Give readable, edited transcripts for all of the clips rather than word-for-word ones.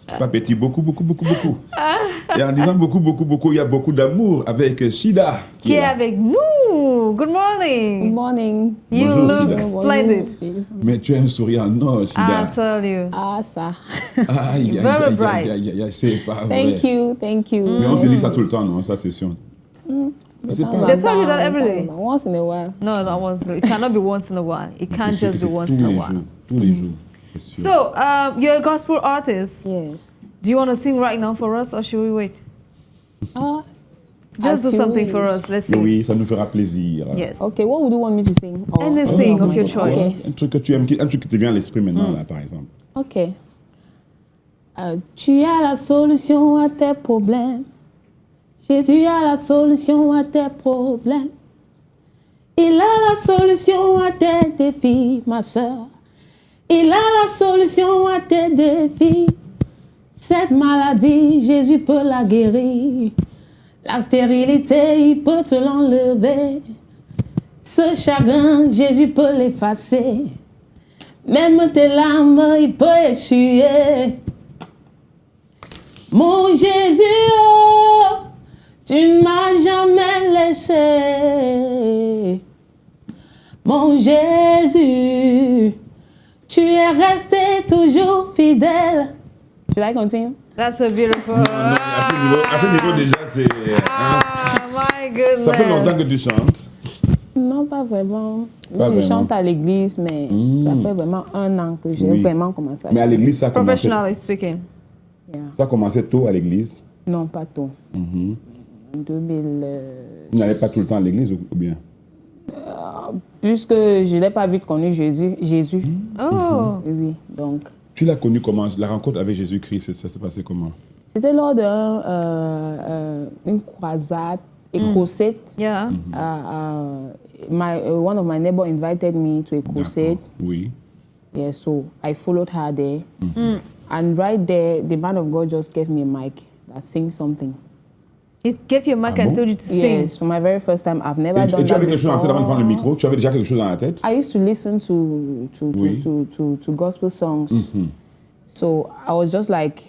Pas petit, beaucoup. Et en disant beaucoup, il y a beaucoup d'amour avec Shida. Qui est avec nous. Good morning. Good morning. You Bonjour, look Shida. splendid. Mais tu as un sourire en or, I Shida. tell you. Ah, ça. Aïe, Very bright. c'est pas Thank vrai. thank you. Mais on te dit ça tout le temps, non? Ça, c'est sûr. C'est pas... They tell you that every day. Once in a while. No, not once. It cannot be once in a while. It can't C'est sûr just que be c'est once in a while. tous les jours, c'est sûr. So, you're a gospel artist. Yes. Do you want to sing right now for us, or should we wait? Ah, Just do as you something for wish. us. Let's see. Oui, ça nous fera plaisir. Yes. Okay, what would you want me to sing? Or- Anything of your choice. Okay. Un truc que tu aimes, un truc qui te vient à l'esprit maintenant, là, par exemple. Ok. Tu as la solution à tes problèmes. Jésus a la solution à tes problèmes. Il a la solution à tes défis, ma soeur. Il a la solution à tes défis. Cette maladie, Jésus peut la guérir. La stérilité, il peut te l'enlever. Ce chagrin, Jésus peut l'effacer. Même tes larmes, il peut essuyer. Mon Jésus, oh, tu ne m'as jamais laissé. Mon Jésus, tu es resté toujours fidèle. Should I continue? That's a beautiful. À ce niveau déjà, c'est... My goodness. Ça fait longtemps que tu chantes. Non, pas vraiment. Pas Je vraiment. chante à l'église, mais ça fait vraiment 1 an que j'ai Oui. vraiment commencé à Mais à chanter. l'église, ça a commencé... Professionally speaking. Yeah. Ça a commencé tôt à l'église. Non, pas tôt. En 2000... Tu n'allais pas tout le temps à l'église ou bien? Puisque je n'ai pas vite connu Jésus. Oh. Oui, donc... Tu l'as connu comment? La rencontre avec Jésus-Christ, ça s'est passé comment? C'était lors d'une croisade écossaise. Yeah. One of my neighbors invited me to a crusade. D'accord. Oui. Yeah, so I followed her there. And right there, the man of God just gave me a mic that sings something. He gave you a mic and told you to sing. Yes, for my very first time, I've never Et done tu that avais quelque chose dans la tête avant de prendre le before. micro? Tu avais déjà quelque chose dans la tête? I used to listen to gospel songs. So I was just like,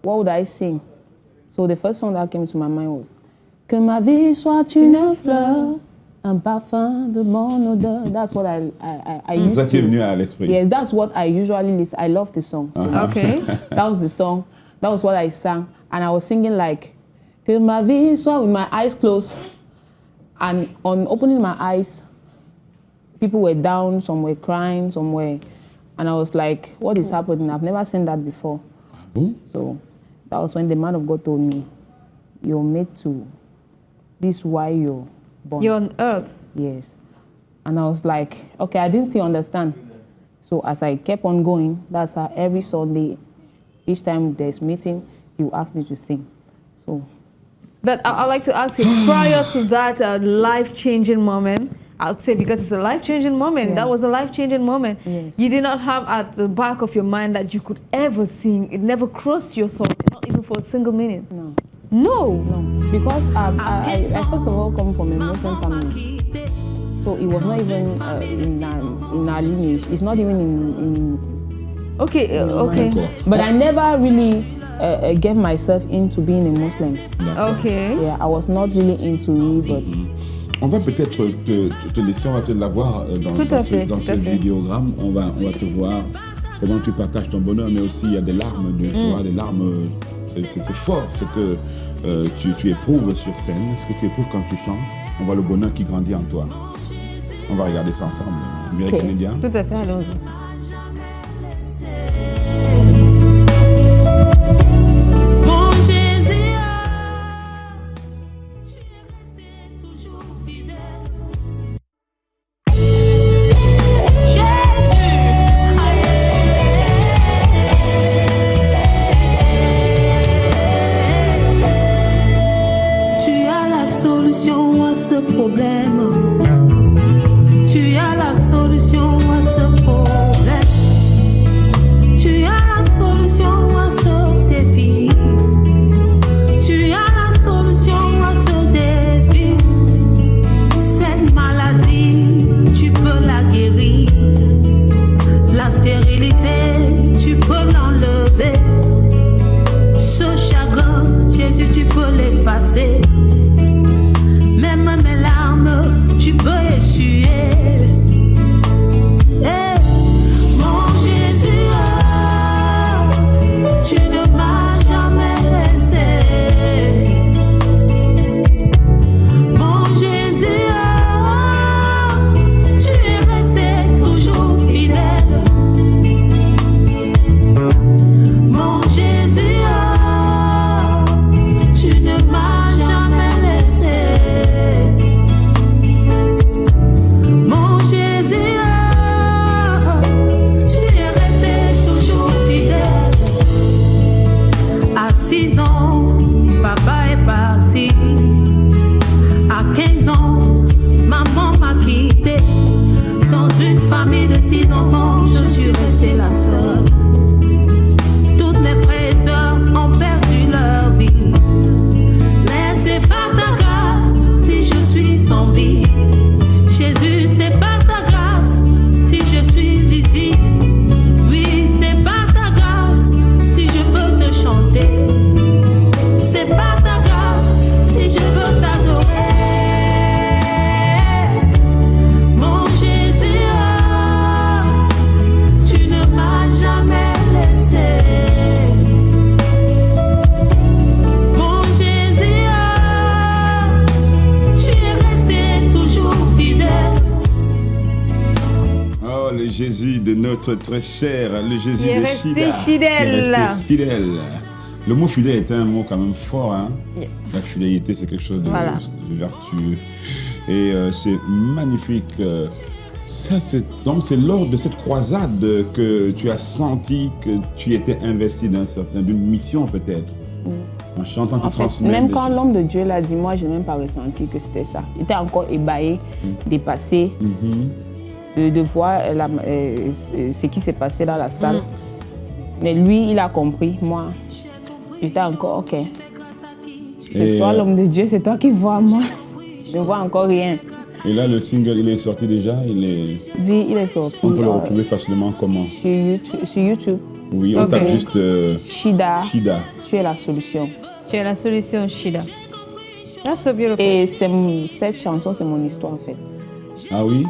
what would I sing? So the first song that came to my mind was Que ma vie soit une fleur, un parfum de mon odeur. That's what I C'est used ça qui est to. venu à l'esprit. Yes, that's what I usually listen. I love the song. So Okay. that was the song. That was what I sang. And I was singing like, Que ma vie soit with my eyes closed. And on opening my eyes, people were down, some were crying, some were... And I was like, what is happening? I've never seen that before. Bon. So that was when the man of God told me, you're made to... This is why you're born. You're on earth. Yes. And I was like, okay, I didn't still understand. So as I kept on going, that's how every Sunday, each time there's meeting, you ask me to sing. So But I'd like to ask you, prior to that life-changing moment, I'd say because it's a life-changing moment, Yeah. that was a life-changing moment. Yes. You did not have at the back of your mind that you could ever sing. It never crossed your thought, not even for a single minute. no, No. no. Because I first of all come from a Muslim family. So it was not even in our lineage. It's not even in Okay, okay. D'accord. but I never really gave myself into being a Muslim. D'accord. Okay. Yeah, I was not really into it, but On va peut-être te laisser, on va peut-être la voir Tout à fait, dans tout ce à fait. vidéogramme. On va te voir comment tu partages ton bonheur, mais aussi il y a des larmes de joie, des larmes. C'est fort ce que tu éprouves sur scène, ce que tu éprouves quand tu chantes. On voit le bonheur qui grandit en toi. On va regarder ça ensemble. Mireille Ok. Canadien. Tout à fait, allons-y. Mon Jésus, tu es resté toujours fidèle. Tu as la solution à ce problème. Tu as la solution à ce problème. notre très cher, le Jésus Qui est de resté Shida. fidèle. Qui est resté fidèle. Le mot fidèle est un mot quand même fort. Hein? Yeah. La fidélité, c'est quelque chose de, Voilà. de vertueux. Et c'est magnifique. Donc c'est lors de cette croisade que tu as senti que tu étais investi d'une mission peut-être. En chantant, tu En fait, transmets. même des quand choses. l'homme de Dieu l'a dit, moi, je n'ai même pas ressenti que c'était ça. J'étais encore ébahi, dépassé, de voir ce qui s'est passé dans la salle. Mais lui, il a compris. Moi, j'étais encore, OK. C'est Et, toi, l'homme de Dieu, c'est toi qui vois, moi. Je ne vois encore rien. et là, le single, il est sorti déjà. Lui, Il est sorti on peut le retrouver facilement comment? sur YouTube. Oui, on Ok. tape juste Shida, Shida. tu es la solution. Tu as la solution, Shida. That's so beautiful. Et cette chanson, c'est mon histoire, en fait. Ah oui?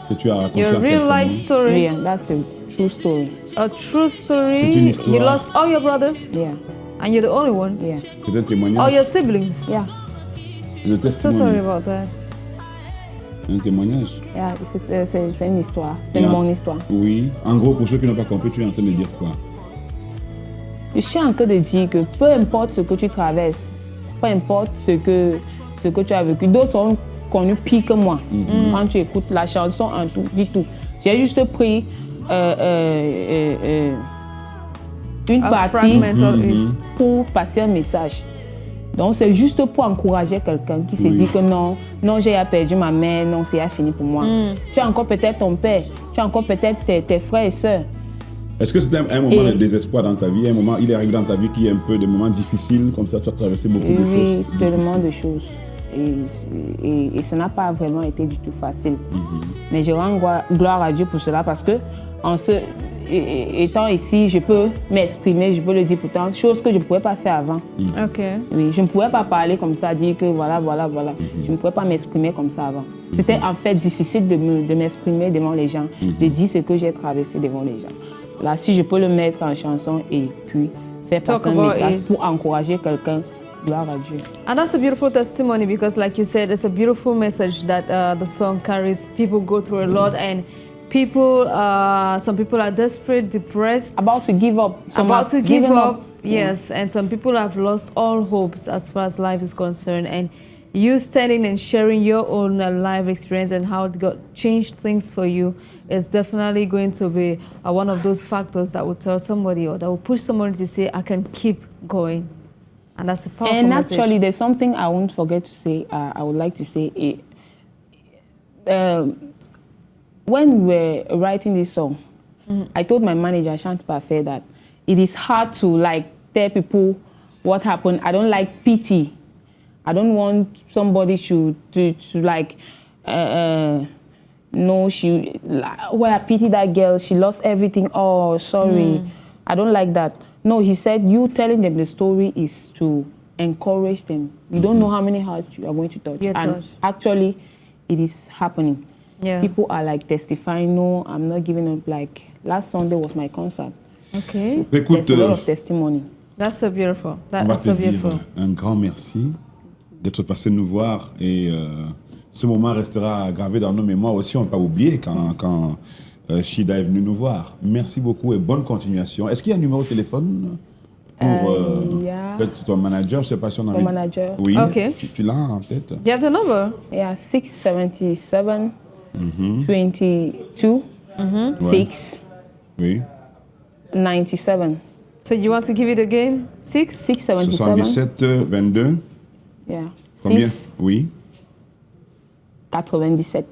Que tu as raconté Your à real quelqu'un. life story. Yeah, that's a true story. A true story. C'est une histoire. You lost all your brothers, Yeah, and you're the only one. yeah, C'est un All témoignage. your siblings. yeah. Le So sorry testimony. about that. Un témoignage. Yeah, c'est une histoire. C'est Et en- mon histoire. Oui. En gros, pour ceux qui n'ont pas compris, tu es en train de dire quoi? Je suis en train de dire que peu importe ce que tu traverses, peu importe ce que tu as vécu, d'autres ont connu pire que moi. Quand tu écoutes la chanson en tout, dis tout. J'ai juste pris une A partie fragment of it. pour passer un message. Donc c'est juste pour encourager quelqu'un qui se Oui. dit que non, j'ai perdu ma mère, non, c'est fini pour moi. Tu as encore peut-être ton père, tu as encore peut-être tes frères et sœurs. Est-ce que c'était un moment Et- de désespoir dans ta vie? Un moment, il est arrivé dans ta vie qui est un peu des moments difficiles, comme ça, tu as traversé beaucoup de Oui, choses. tellement difficiles. de choses. Et ça n'a pas vraiment été du tout facile. Mais je rends gloire à Dieu pour cela parce que étant ici, je peux m'exprimer, je peux le dire pourtant, chose que je ne pouvais pas faire avant. Ok. Oui, je ne pouvais pas parler comme ça, dire que voilà. Je ne pouvais pas m'exprimer comme ça avant. C'était en fait difficile de m'exprimer devant les gens, de dire ce que j'ai traversé devant les gens. Là, si je peux le mettre en chanson et puis faire Talk passer un about message it. pour encourager quelqu'un, gloire à Dieu. And that's a beautiful testimony because, like you said, it's a beautiful message that the song carries. People go through a lot, and some people are desperate, depressed, About to give up. Some about to have give given up. Yes, and some people have lost all hopes as far as life is concerned. And you standing and sharing your own life experience and how God changed things for you is definitely going to be one of those factors that will tell somebody or that will push somebody to say, I can keep going. And that's a powerful And message. actually, there's something I won't forget to say. I would like to say. When we were writing this song, I told my manager, Chante Parfait, that it is hard to tell people what happened. I don't like pity. I don't want somebody to no, I pity that girl. She lost everything. Oh, sorry. I don't like that. No, he said, you telling them the story is to encourage them. You don't know how many hearts you are going to touch. Yeah, and touch. actually, it is happening. Yeah. People are testifying, no, I'm not giving up. Last Sunday was my concert. Okay. Écoute, There's a lot of testimony. That's so beautiful. on va That's te so dire beautiful. un grand merci d'être passé nous voir et ce moment restera gravé dans nos mémoires aussi. On ne va pas oublier quand Shida est venue nous voir. Merci beaucoup et bonne continuation. Est-ce qu'il y a un numéro de téléphone pour Yeah. peut-être ton manager? Je ne sais pas si on a Mon manager. Oui, Ok. tu l'as en tête? Do you have the number? Yeah, 677 22 6 Oui. 97. So you want to give it again? 677. 77 22. Yeah. Combien? 6 Oui. 97.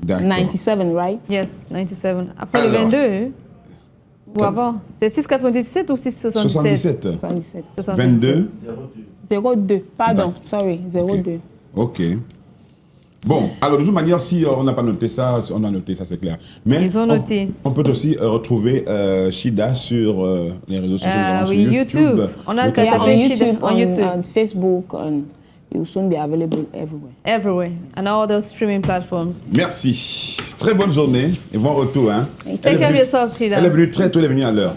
D'accord. 97, right? Yes, 97. Après le Alors. 22, ou avant? C'est 6,97 ou 6,77? 77. 77. 22. 02. Pardon, D'accord. sorry. 02. Ok. Bon, alors de toute manière, si on n'a pas noté ça, on a noté ça, c'est clair. Mais Ils ont noté. On peut aussi retrouver Shida sur les réseaux sociaux. notamment oui, sur YouTube. On a le Yeah, Tapez on Shida YouTube, on YouTube. on Facebook, and it will soon be available everywhere. Everywhere. And all those streaming platforms. Merci. Très bonne journée et bon retour. Hein. Take care of yourself, Shida. Elle est venue très tôt, elle est venue à l'heure.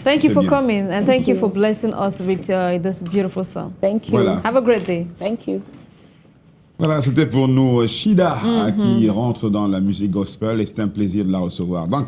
Thank you C'est for bien. coming and thank you for blessing us with this beautiful song. Thank you. Voilà. Have a great day. Thank you. Voilà, c'était pour nous Shida qui rentre dans la musique gospel et c'est un plaisir de la recevoir. Dans